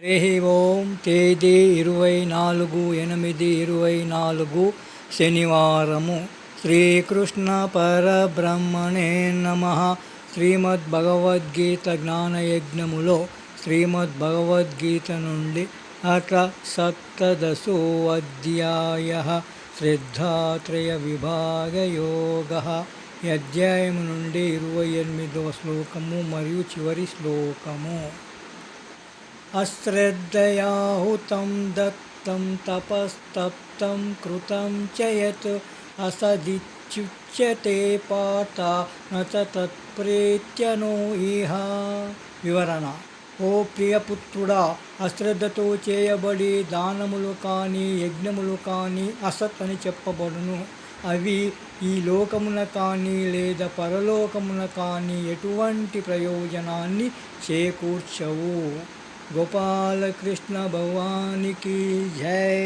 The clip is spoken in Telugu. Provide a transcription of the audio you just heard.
ఓం తేదీ 24/8/24 శనివారము. శ్రీకృష్ణ పరబ్రహ్మణే నమః. శ్రీమద్భగవద్గీత జ్ఞానయజ్ఞములో శ్రీమద్భగవద్గీత నుండి అథ సప్తదశో అధ్యాయః శ్రద్ధాత్రయ విభాగయోగః. ఈ అధ్యాయము నుండి 28వ శ్లోకము మరియు చివరి శ్లోకము. అశ్రద్ధయాహుతం దత్తం తపస్తప్తం కృతం చ యత్ అసదిచ్యుచ్యతే పాత నచ తత్ప్రేత్యనో ఇహ. వివరణ: ఓ ప్రియపుత్రుడా, అశ్రద్ధతో చేయబడి దానములు కానీ యజ్ఞములు కానీ అసత్ అని చెప్పబడును. అవి ఈ లోకమున కానీ లేదా పరలోకమున కానీ ఎటువంటి ప్రయోజనాన్ని చేకూర్చవు. గోపాలకృష్ణ భగవానికి జై.